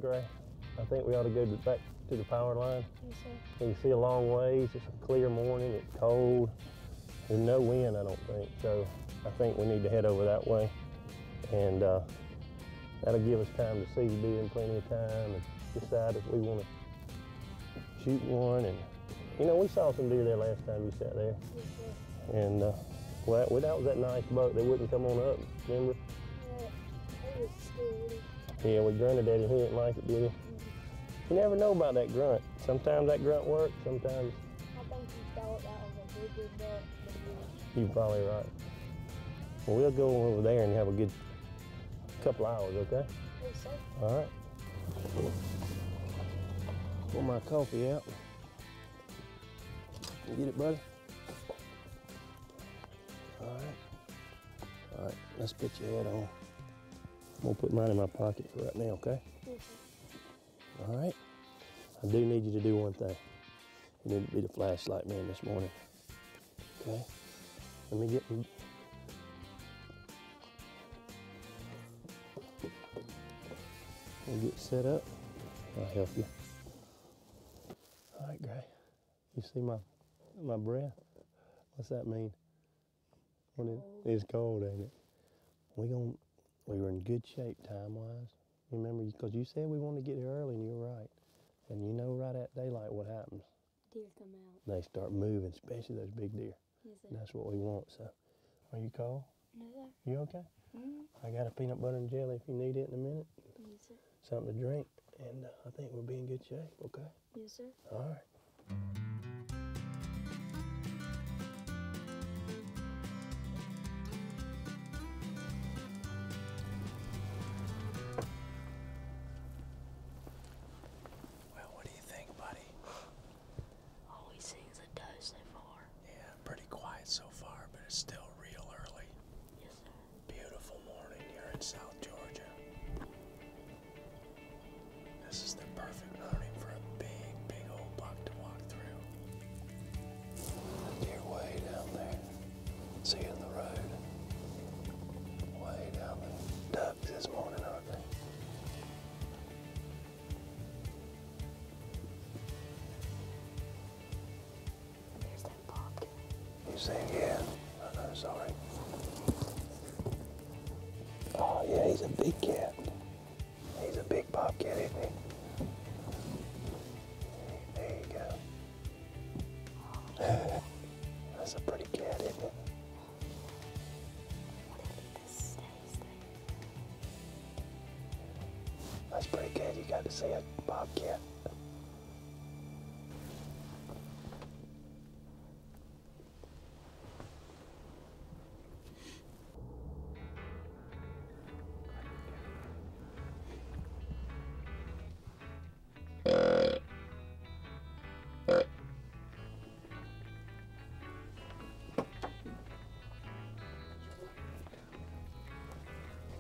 Gray, I think we ought to go back to the power line. Yes, sir. You can see a long ways. It's a clear morning. It's cold. There's no wind, I don't think. So I think we need to head over that way. And that'll give us time to see the deer in plenty of time and decide if we want to shoot one. And you know, we saw some deer there last time you sat there. Yes, sir. And well, that was that nice buck. They wouldn't come on up, remember? Yeah, he was scared. Yeah, we grunted at him. He didn't like it, did he? You never know about that grunt. Sometimes that grunt works, sometimes. I think he thought that was a bigger buck than you. You're probably right. Well, we'll go over there and have a good couple hours, okay? Yes, sir. All right. Pour my coffee out. You get it, buddy? All right. All right, let's put your head on. I'm gonna put mine in my pocket for right now, okay? Yes, sir. All right. I do need you to do one thing. You need to be the flashlight man this morning. Okay? Let me get we'll get set up. I'll help you. All right, Gray. You see my breath? What's that mean? It's cold, ain't it? We were in good shape time-wise. Remember, because you said we wanted to get here early, and you're right. And you know right at daylight what happens. Deer come out. They start moving, especially those big deer. Yes, sir. And that's what we want, so. Are you cold? No, sir. You okay? Mm-hmm. I got a peanut butter and jelly if you need it in a minute. Yes, sir. Something to drink, and I think we'll be in good shape, okay? Yes, sir. All right. Well, what do you think, buddy? All we see is a doe so far. Yeah, pretty quiet so far, but it's still real early. Yes, sir. Beautiful morning here in South Georgia. This is the perfect morning for a big, big old buck to walk through. The deer way down there. Seeing the road. Way down there. Ducks this morning, aren't they? There's that bobcat. You say, yeah. I'm sorry. Oh, yeah, he's a big cat. He's a big bobcat, isn't he? There you go. That's a pretty cat, isn't it? What if this stays there? That's pretty good. You got to see a bobcat.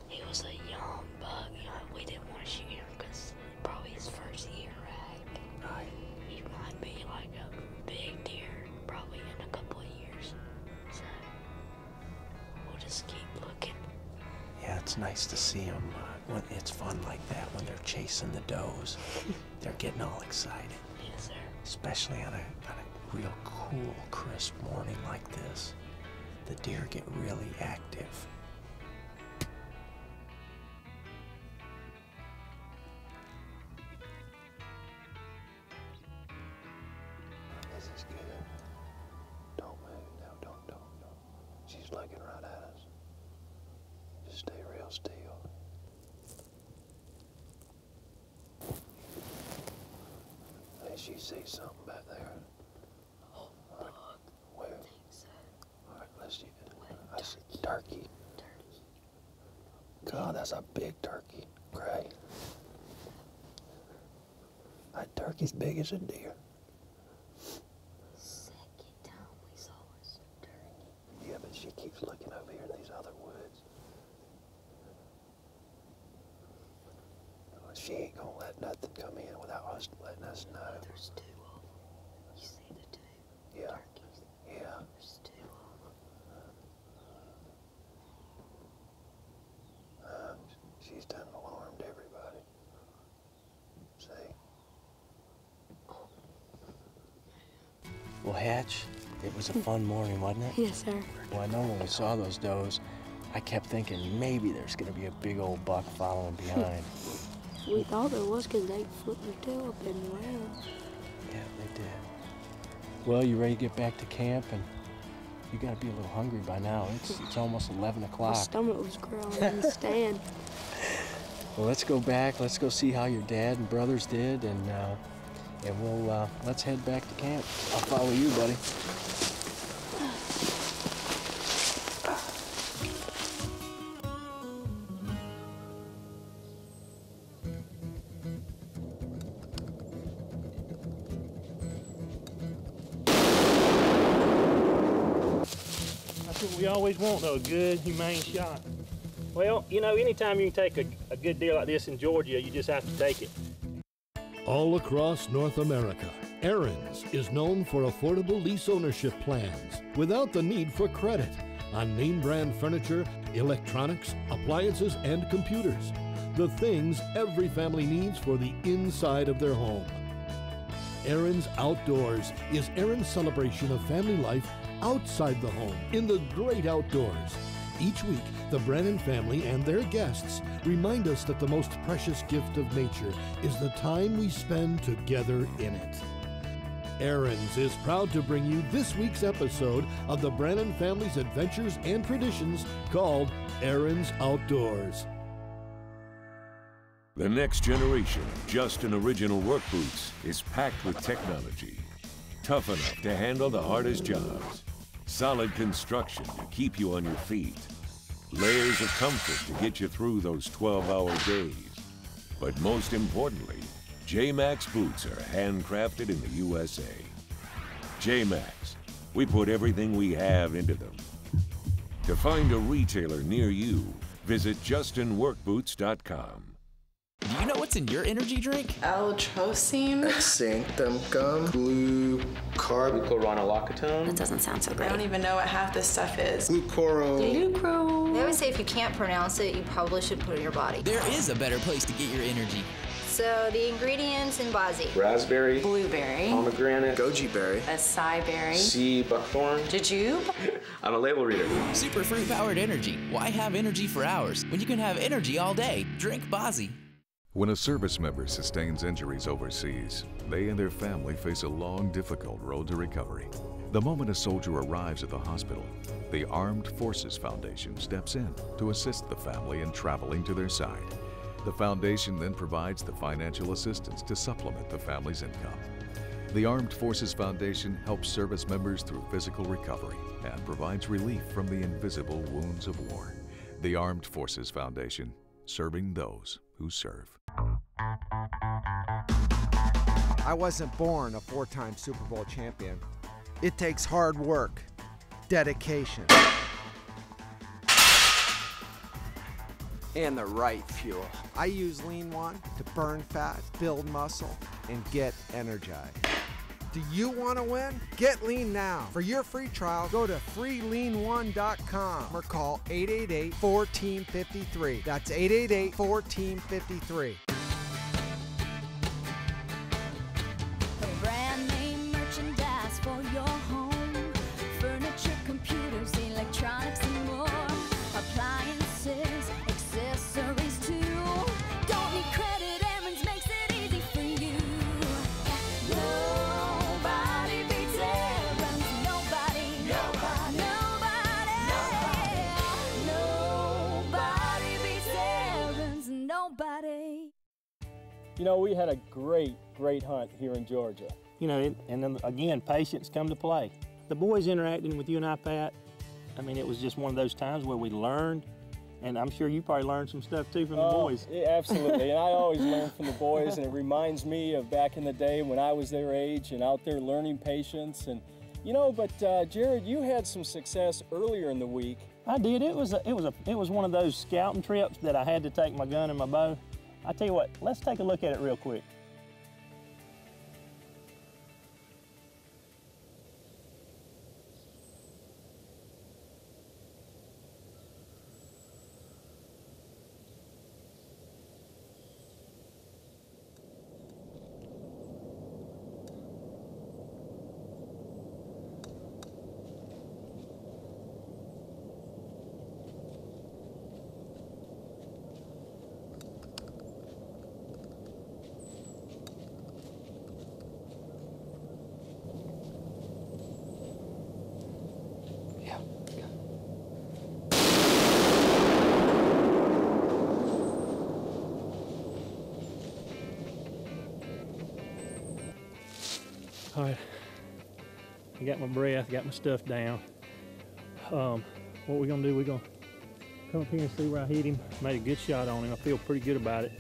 He was a young buck. You know, we didn't want to shoot him because probably his first year, right? Right. He might be like a big deer probably in a couple of years. So we'll just keep looking. Yeah, it's nice to see them. When it's fun like that when they're chasing the does. They're getting all excited. Yes, sir. Especially on a real cool, crisp morning like this. The deer get really active. This is good. Don't move. No, don't. She's looking right at us. Just stay real still. Hey, she sees something back there. Oh, All right. buck. Where? I think so. All right, let's see. What? I see turkey. Turkey. God, that's a big turkey. Gray. That turkey's big as a deer. Second time we saw us turkey. Yeah, but she keeps looking over here in these other woods. Well, she ain't gonna let nothing come in without us letting us know. There's two of them. You see the two Yeah. turkeys? Yeah. There's two of them. She's done alarmed everybody. Well, Hatch, it was a fun morning, wasn't it? Yes, sir. Well, I know when we saw those does, I kept thinking maybe there's gonna be a big old buck following behind. We thought there was because they flipped their tail up and ran. Yeah, they did. Well, you ready to get back to camp? And you gotta be a little hungry by now. It's almost 11 My o'clock. stomach was growling in the stand. Well, let's go back. Let's go see how your dad and brothers did, and we'll let's head back to camp. I'll follow you, buddy. That's what we always want, though, a good, humane shot. Well, you know, anytime you can take a good deal like this in Georgia, you just have to take it. All across North America, Aaron's is known for affordable lease ownership plans without the need for credit on name brand furniture, electronics, appliances, and computers. The things every family needs for the inside of their home. Aaron's Outdoors is Aaron's celebration of family life outside the home in the great outdoors. Each week, the Brannon family and their guests remind us that the most precious gift of nature is the time we spend together in it. Aaron's is proud to bring you this week's episode of the Brannon family's adventures and traditions called Aaron's Outdoors. The next generation of Justin original work boots is packed with technology, tough enough to handle the hardest jobs, solid construction to keep you on your feet, layers of comfort to get you through those 12-hour days. But most importantly, J-Max boots are handcrafted in the USA. J-Max, we put everything we have into them. To find a retailer near you, visit justinworkboots.com. Do you know what's in your energy drink? L-trosine, Xanthan gum, glucoronolactone. That doesn't sound so great. I don't even know what half this stuff is. Glucoro. They always say if you can't pronounce it, you probably should put it in your body. There is a better place to get your energy. So the ingredients in Bazi. Raspberry. Blueberry. Pomegranate. Goji berry. Acai berry. Sea buckthorn. Jujube. I'm a label reader. Superfruit powered energy. Why have energy for hours when you can have energy all day? Drink Bazi. When a service member sustains injuries overseas, they and their family face a long, difficult road to recovery. The moment a soldier arrives at the hospital, the Armed Forces Foundation steps in to assist the family in traveling to their side. The foundation then provides the financial assistance to supplement the family's income. The Armed Forces Foundation helps service members through physical recovery and provides relief from the invisible wounds of war. The Armed Forces Foundation, serving those who serve. I wasn't born a four-time Super Bowl champion. It takes hard work, dedication, and the right fuel. I use Lean One to burn fat, build muscle, and get energized. Do you want to win? Get lean now. For your free trial, go to freelean1.com or call 888-4TEAM-53. That's 888-4TEAM-53. Brand name merchandise for your home. Furniture, computers, electronics, and more. Appliances, accessories too. Don't need credit, Aaron's makes it easy for you. Nobody beats Aaron's. Nobody. Nobody beats Aaron's. Nobody. You know, we had a great hunt here in Georgia. You know, and then again, patience come to play. The boys interacting with you and I, Pat, I mean, it was just one of those times where we learned, and I'm sure you probably learned some stuff too from the boys. Yeah, absolutely, and I always learn from the boys, and it reminds me of back in the day when I was their age and out there learning patience. And you know, but Jared, you had some success earlier in the week. I did. It was one of those scouting trips that I had to take my gun and my bow. I tell you what, let's take a look at it real quick. All right, I got my breath, got my stuff down. What we're gonna do, we're gonna come up here and see where I hit him. Made a good shot on him. I feel pretty good about it.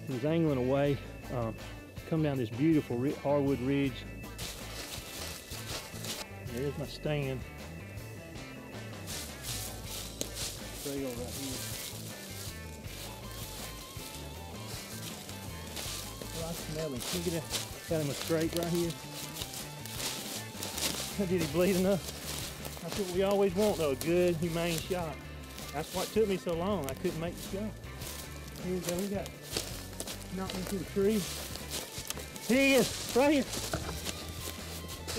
He was angling away. Come down this beautiful hardwood ridge. There's my stand. Trail right here. I smell him. Look at that. Got him a straight right here. Did he bleed enough? That's what we always want though, a good, humane shot. That's why it took me so long. I couldn't make the shot. Here we go, we got knocked into the tree. Here he is, right here.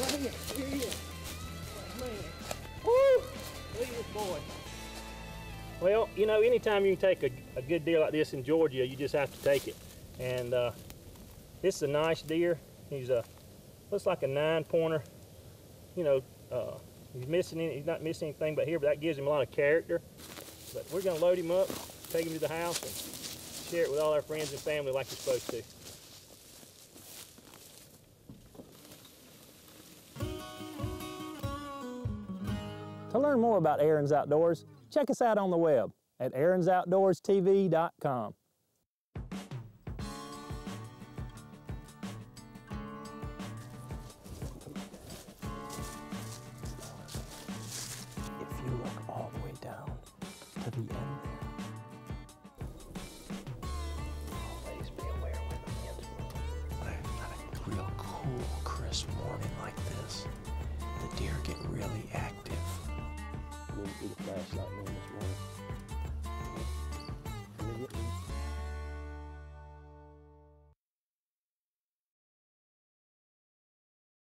Right here, here he is. Man, woo! Look at this boy. Well, you know, anytime you can take a good deer like this in Georgia, you just have to take it. And this is a nice deer. He's looks like a 9-pointer. You know, he's not missing anything but here, but that gives him a lot of character. But we're gonna load him up, take him to the house, and share it with all our friends and family like you're supposed to. To learn more about Aaron's Outdoors, check us out on the web at aaronsoutdoorstv.com. If you look all the way down to the end there, always be aware when the wind's blowing. On a real cool, crisp morning like this, the deer get really active. Didn't see the flashlight on this morning.